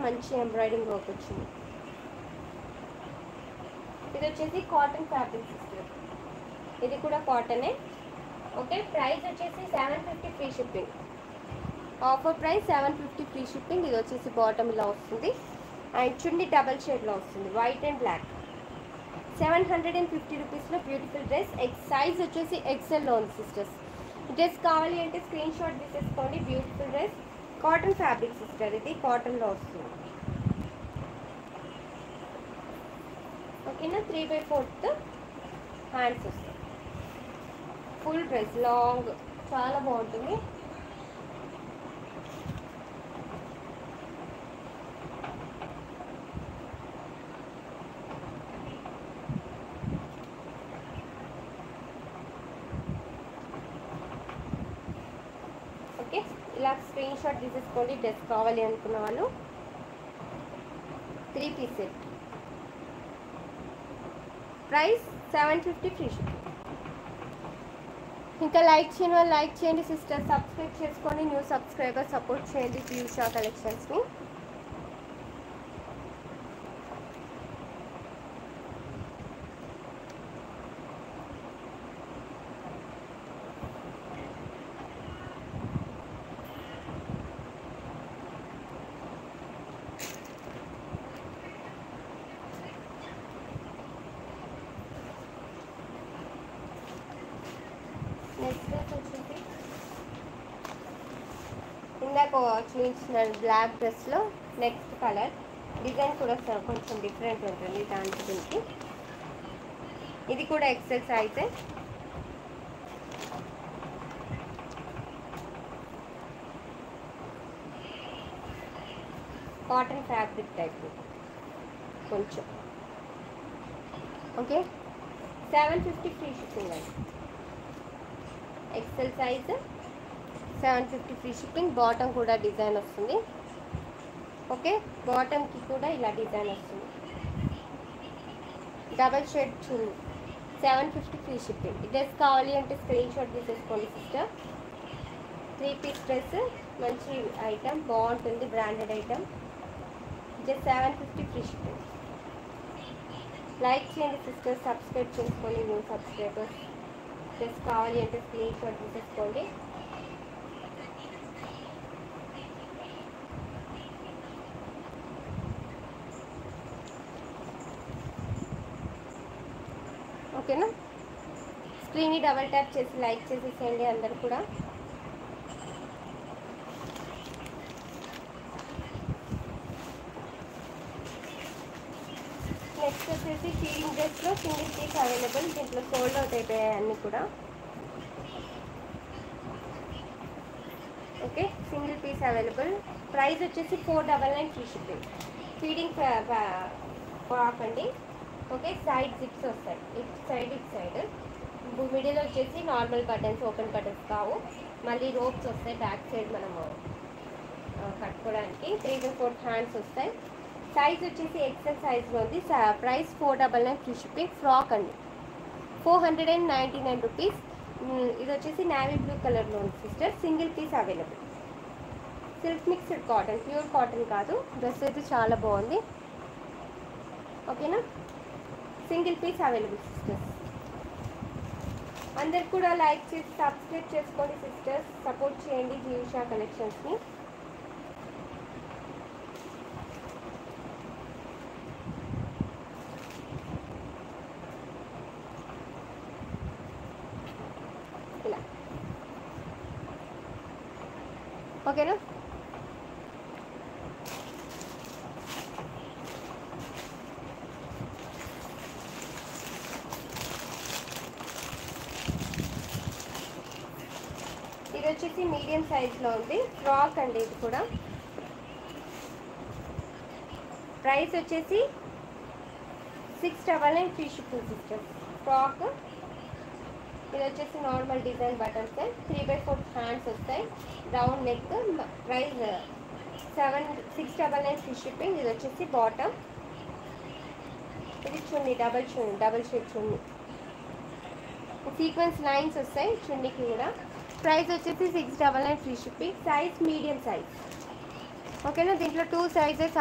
మంచి embroidering work వచ్చింది. ఇది వచ్చేసి కాటన్ ఫ్యాబ్రిక్ సిస్టర్, ఇది కూడా కాటనే. ఓకే, ప్రైస్ వచ్చేసి 750 free shipping. Offer price 750 free shipping. ఇది వచ్చేసి బాటమ్ ఇలా వస్తుంది అండ్ చున్నీ డబల్ షేడ్లో వస్తుంది, వైట్ అండ్ బ్లాక్. 750 రూపీస్లో బ్యూటిఫుల్ డ్రెస్. సైజ్ వచ్చేసి ఎక్సెల్లో ఉంది సిస్టర్స్. డ్రెస్ కావాలి అంటే స్క్రీన్ షాట్ తీసేసుకోండి. Beautiful dress, cotton fabric sister, ఇది కాటన్లో వస్తుంది. ఓకేనా, 3/4 హ్యాండ్స్ వస్తాయి. ఫుల్ డ్రెస్ లాంగ్, చాలా బాగుంటుంది. ఓకే, ఇలా స్క్రీన్ షాట్ తీసేసుకోండి డ్రెస్ కావాలి అనుకున్న వాళ్ళు. 3 piece set, price 750 free shipping. ఇంకా లైక్ చేయని వాళ్ళు లైక్ చేయండి సిస్టర్, సబ్స్క్రైబ్ చేసుకోండి. న్యూ సబ్స్క్రైబర్ సపోర్ట్ చేయండి పీయూషా కలెక్షన్స్ని. నెక్స్ట్ డ్రెస్ వచ్చేసి ఇందాక చూపించిన బ్లాక్ డ్రెస్లో నెక్స్ట్ కలర్ డిజైన్ కూడా కొంచెం డిఫరెంట్ ఉంటుంది దానికి దీనికి. ఇది కూడా ఎక్సెల్ సైజే. కాటన్ ఫ్యాబ్రిక్ టైప్ కొంచెం. ఓకే, 750 ఫ్రీ షిప్పింగ్ అండి. XL size 750 free shipping. Bottom కూడా డిజైన్ వస్తుంది. ఓకే, బాటమ్కి కూడా ఇలా డిజైన్ వస్తుంది. డబల్ షేడ్ చున్నీ, 750 ఫ్రీ షిప్పింగ్. డ్రెస్ కావాలి అంటే స్క్రీన్ షాట్ తీసేసుకోండి సిస్టర్. 3 పీస్ డ్రెస్, మంచి ఐటమ్, బాగుంటుంది, branded item. Just 750 free shipping. Like చేయండి సిస్టర్, సబ్స్క్రైబ్ చేసుకోండి న్యూ సబ్స్క్రైబర్స్. డ్రెస్ కావాలి అంటే స్క్రీన్ షాట్ తీసేసుకోండి. ఓకేనా, స్క్రీన్ని డబల్ ట్యాప్ చేసి లైక్ చేసేసేయండి అందరు కూడా. నెక్స్ట్ వచ్చేసి ఫీడింగ్ డ్రెస్లో సింగిల్ పీస్ అవైలబుల్. దీంట్లో సోల్డ్ అవుట్ అయిపోయాయి అన్నీ కూడా. Okay, single piece available. Price వచ్చేసి 499 ఫ్రీ షిప్పింగ్. ఫీడింగ్ ఫ్రాక్ అండి. ఓకే, సైడ్ జిప్స్ వస్తాయి, ఇటు సైడ్ ఇటు సైడ్. మిడిల్ వచ్చేసి నార్మల్ బటన్స్, ఓపెన్ బటన్స్ కావు. మళ్ళీ రోప్స్ వస్తాయి బ్యాక్ సైడ్ మనము కట్టుకోవడానికి. 3/4 హ్యాండ్స్ వస్తాయి. సైజ్ వచ్చేసి ఎక్సెల్ సైజ్లో ఉంది. Price 499 free shipping. ఫ్రాక్ అండి, 499 రూపీస్. ఇది వచ్చేసి నేవీ బ్లూ కలర్లో ఉంది sister. Single piece available. Silk mixed cotton, pure cotton కాదు. డ్రెస్ అయితే చాలా బాగుంది. ఓకేనా, సింగిల్ పీస్ అవైలబుల్ సిస్టర్స్. అందరు కూడా లైక్ చేసి సబ్స్క్రైబ్ చేసుకోండి సిస్టర్స్, సపోర్ట్ చేయండి పీయూషా కలెక్షన్స్ని. ఇలా ఓకేనా. ఇది వచ్చేసి మీడియం సైజ్లో ఉంది. ఫ్రాక్ అండి ఇది కూడా. ప్రైస్ వచ్చేసి 699 ఫ్రీ షిప్పింగ్ సిస్టర్. ఫ్రాక్ ఇది వచ్చేసి నార్మల్ డిజైన్ బటన్స్, 3/4 హ్యాండ్స్ వస్తాయి, round neck. Price 699 free shipping. ఇది వచ్చేసి బాటమ్. ఇది చున్నీ, డబల్ షేడ్ చున్నీ. సీక్వెన్స్ లైన్స్ వస్తాయి చున్నీకి కూడా. ప్రైస్ వచ్చేసి 699 free shipping. Size medium size. ఓకేనా, దీంట్లో 2 సైజెస్